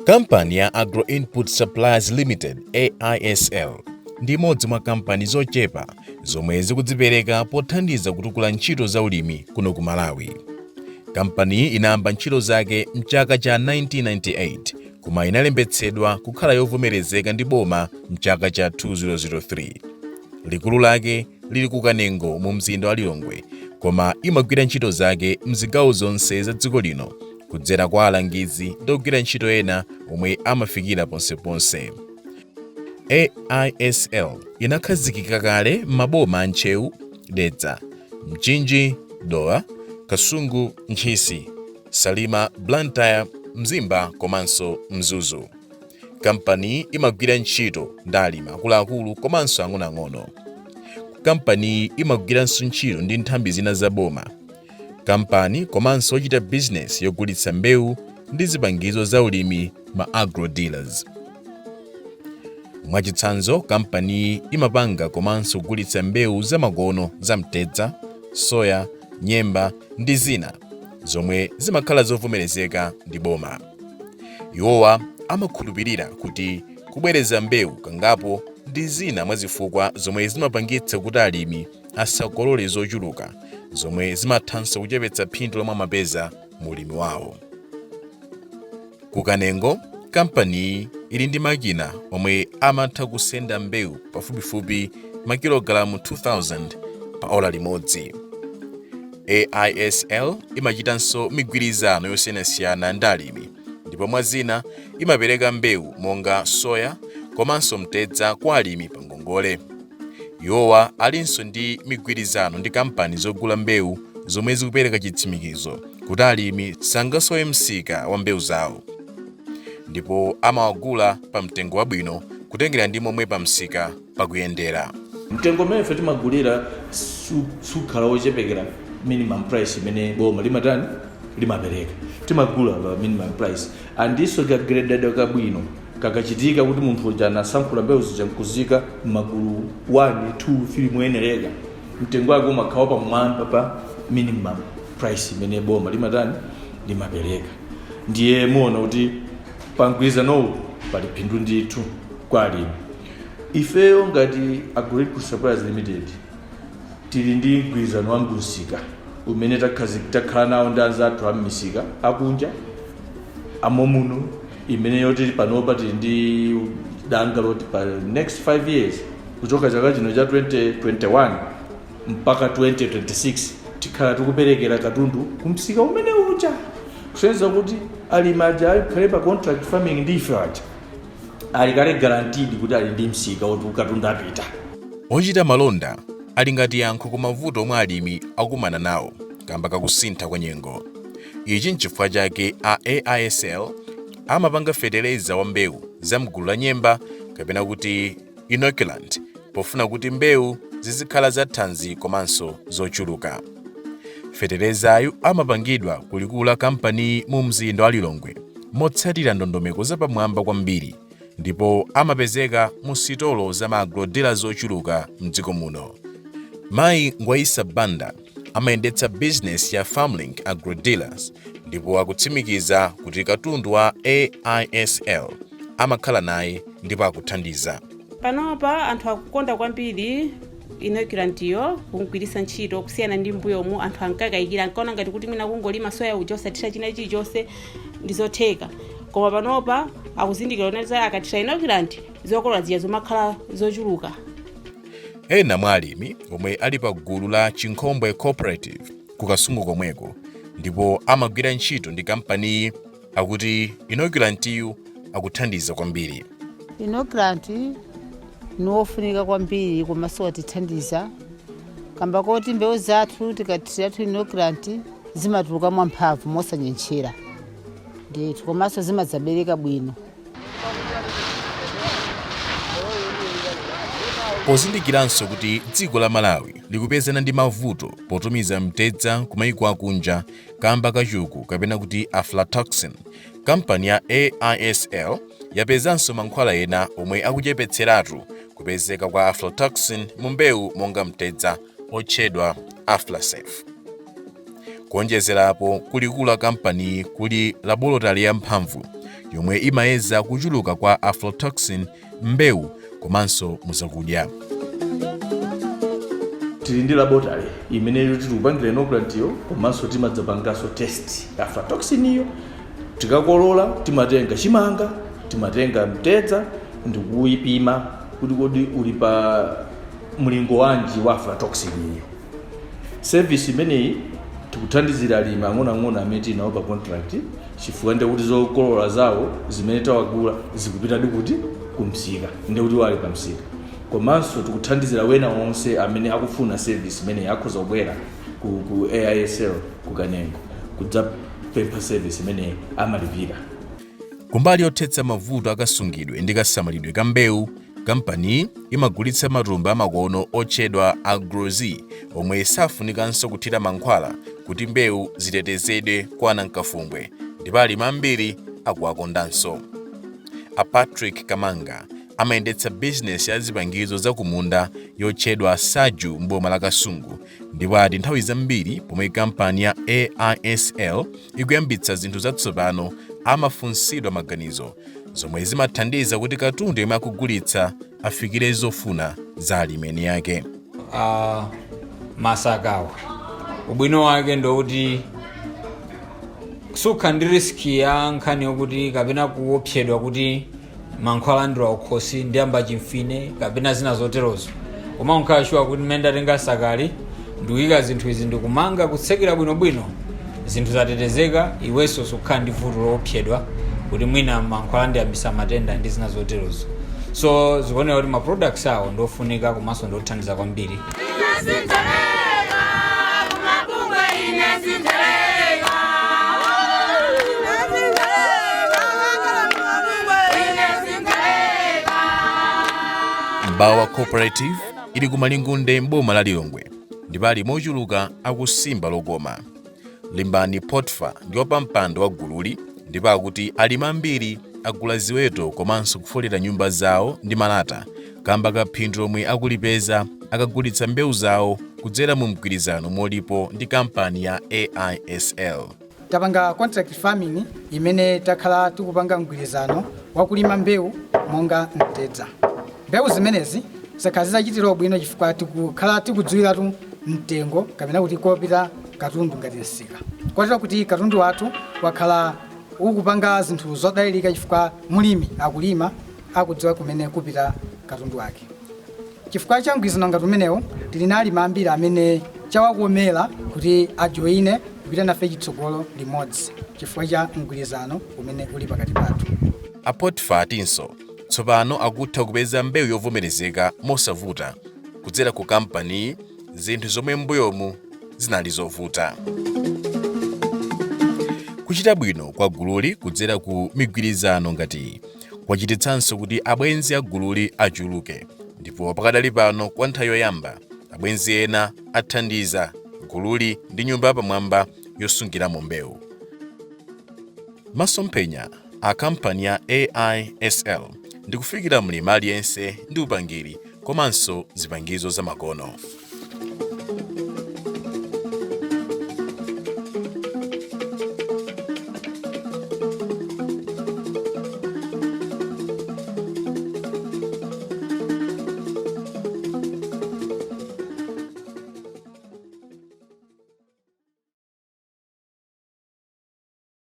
Kampani ya Agro-Inputs Suppliers Limited AISL ndi imodzi mwa kampani zochepa zomwe zikudzipereka pothandiza kutukula ntchito za ulimi kuno ku Malawi. Kampani inayamba ntchito zake mchaka cha 1998 koma inalembetsedwa kukhala yovomerezeka ndi boma mchaka cha 2003. Likulu lake lili ku Kanengo mu mzinda wa Lilongwe, koma imagwira ntchito zake mzigawo zonse za dziko lino kudzera kwa alangizi ndi ogwira ntchito ena omwe amafikira ponseponse. AISL inakhazikika kale m'maboma a Ntchewu, Dedza, Mchinji, Dowa, Kasungu, Nkhisi, Salima, Blantyre, Mzimba komanso Mzuzu. Kampani imagwira ntchito ndi alimi akuluakulu komanso ang'onoang'ono. Kampani imagwiranso ntchito ndi nthambi zina za boma. Kampani komanso ochita business yogulitsa mbewu ndi zipangizo za ulimi ma agro dealers. Mwachitsanzo, kampani imapanga komanso kugulitsa mbewu za makono za mtedza, soya, nyemba ndi zina zomwe zimakhala zovomerezeka ndi boma. Iwowa amakhulupirira kuti kubwereza mbewu kangapo ndi zina mwa zifukwa zomwe zimapangitsa kuti alimi asakolole zochuluka zomwe zimathanso kuchepetsa phindu lomwe amapeza mu ulimi wawo. Ku Kanengo, kampani ili ndi makina omwe amatha kusenda mbewu pafupifupi makilogalamu 2000 pa ola limodzi. AISL imachitanso migwirizano yosiyanasiyana ndi alimi, ndipo mwa zina imapereka mbewu monga soya komanso mtedza kwa alimi pa ngongole. Iwowa alinso ndi migwirizano ndi kampani zogula mbewu zomwe zikupereka chitsimikizo kuti alimi sangasowe msika wa mbewu zawo, ndipo amawagula pa mtengo wabwino kutengera ndi momwe pa msika pakuyendera. Mtengo umene ife timagulira sukhala wochepekera minimum price imene boma limapereka. Timagula pa minimum price. Andiso kagrededwa kabwino kakachitika kuti munthu uja anasankhula mbewu zija nkuzika m'magulu 1, 2, 3 muyenereka. Mtengo wake umakhala pamwamba pa minimum price imene boma limapereka. Ndiye muona kuti pangwirizanowu pali phindu ndithu kwa alimi. Ifeyo ngati Agro-Inputs Suppliers Limited tili ndi mgwirizano wa msika umene takhala nawo ndi anzathu a m'misika akunja amomuno, imene yoti panopa tili ndi danga loti pa next 5 years kuchoka chaka chino cha 2021 mpaka 2026 tikhala tikuperekera katundu kumsika umene uja. Kusenzera kuti alimi aja alikhale pa contract farming ndi ife aja ali kale guaranteed kuti ali ndi msika woti katundu apita. Ochita malonda ali ngati yankho ku mavuto omwe alimi akumana nawo kamba kakusintha kwa nyengo. Ichi n'chifukwa chake a AISL amapanga feteleza wa mbewu za mgulu la nyemba kapena kuti inoculant pofuna kuti mbewu zizikhala za thanzi komanso zochuluka. Fetelezayu amapangidwa kulikulu la kampani mu mzinda wa Lilongwe motsatira ndondomeko zapamwamba kwambiri, ndipo amapezeka mu sitolo za agro dealers zochuluka mdziko muno. Mayi Ngwaisa Banda amayendetsa business ya Farmlink Agro Dealers, ndipo akutsimikiza kuti katundu wa AISL amakhala naye ndipo akuthandiza. Panopa anthu akukonda kwambiri inoculantiyo kugwiritsa ntchito kusiyana ndi mbuyomu anthu ankakayikira ankaona ngati kuti mwina kungolima soya uja osatira china chilichonse ndizotheka, koma panopa akuzindikira kuti akatira inoculant zokolola zija zomakhala zochuluka. Ena mwa alimi omwe ali pa gulu la Chinkhombe Cooperative ku Kasungu komweko ndipo amagwira ntchito ndi kampani akuti inoculantiyu akuthandiza kwambiri. Inoculant niwofunika kwambiri komanso watithandiza kamba koti mbewu zathu tikathiratu inoculant zimatuluka mwamphamvu mosanyenchera ndithu komanso zimadzabereka bwino. Pozindikiranso kuti dziko la Malawi likupezana ndi mavuto potumiza mtedza ku mayiko akunja kamba kachuku kapena kuti aflatoxin, kampani ya AISL yapezanso mankhwala ena omwe akuchepetseratu kupezeka kwa aflatoxin mu mbewu monga mtedza otchedwa Aflasafe. Kuonjezerapo kulikulu la kampani kuli laboratory yamphamvu yomwe imayeza kuchuluka kwa aflatoxin mbewu komanso muzakudya. Tili ndi laboratory imene tikupangire inoculant iyo komanso timadzapanganso test aflatoxin iyo. Tikakolola timatenga chimanga, timatenga mtedza ndi kuyipima kuti kodi uli pa mlingo wanji wa aflatoxin iyo. Service imeneyi tikuthandizira alimi ang'onoang'ono amene tinawo pa contract chifukwa ndi kuti zokolola zawo zimene tawagula zikupita kuti kumsika ndi kuti wali pa msika. Komanso tikuthandizira wena onse amene akufuna service imene yakhoza kubwera ku AISL ku Kanema kudzapempha service imene amalipira. Kumbali yothetsa mavuto akasungidwe ndi kasamalidwe ka mbewu, kampani imagulitsa matumba amakono otchedwa Agro-Z omwe safunikanso kuthira mankhwala kuti mbewu zitetezedwe kwa anamkafumbwe ndipo alimi ambiri akuwakondanso. A Patrick Kamanga amayendetsa bizinesi ya zipangizo zakumunda yotchedwa Saju m'boma la Kasungu ndipo ati nthawi zambiri pomwe kampani ya AISL ikuyambitsa zinthu zatsopano amafunsidwa maganizo zomwe zimathandiza kuti katundu yomwe akugulitsa afikire zofuna za alimi yake. Masakawa ubwino wake ndokuti sukha ndi riski ya nkhani yokuti kapena kuopsedwa kuti mankhwala andira ukhosi ndi amba chimfine kapena zina zoterozo. Koma unkashuwa kuti menda tenga sakali ndikuyika zinthu izi ndikumanga kutsekera bwinobwino zinthu zatetezeka, iwenso sukha ndi vuto loopsedwa kuti mwina mankhwala ndi ambisa matenda ndi zina zoterozo. So zikuonera kuti ma products awo ndofunika komanso ndothandiza kwambiri. Bawa Cooperative ili kumalingunde m'boma la Lilongwe ndipo alimi ochuluka akusimba lokoma. Limbani Potfa ndi wapampando wa gululi ndipo akuti alimi ambiri agula ziweto komanso kufolera nyumba zawo ndi malata kamba ka phindu lomwe akulipeza akagulitsa mbewu zawo kudzera mu mgwirizano molipo ndi kampani ya AISL. Tapanga contract farming imene takhala tikupanga mgwirizano wakulima mbewu monga mtedza. Mbewu zimenezi zakhala zachitira bwino chifukwa tikukhala tikudziwiratu mtengo kapena kuti kopita katundu ngati nsika. Kotero kuti katundu wathu wakhala ukupanga zinthu zodalirika chifukwa mulimi akulima akudziwa kumene kupita katundu wake. Chifukwa cha mgwirizano ngati umenewo tili na alimi ambiri amene chawakomera kuti ajoine kupita nafe chitsogolo limodzi chifukwa cha mgwirizano umene uli pakati pathu. A Potfa atinso tsopano akutha kupeza mbewu yovomerezeka mosavuta kudzera ku kampani zinthu zomwe m'mbuyomu zinali zovuta. Kuchita bwino kwa gululi kudzera ku migwirizano ngati kwachititsanso kuti abwenzi a gululi achuluke ndipo pakadali pano kwa nthawi yoyamba abwenzi ena athandiza gululi ndi nyumba yapamwamba yosungiramo mbewu. Masomphenya a kampani ya AISL ndi kufikira mlimi aliyense ndi upangiri komanso zipangizo za makono.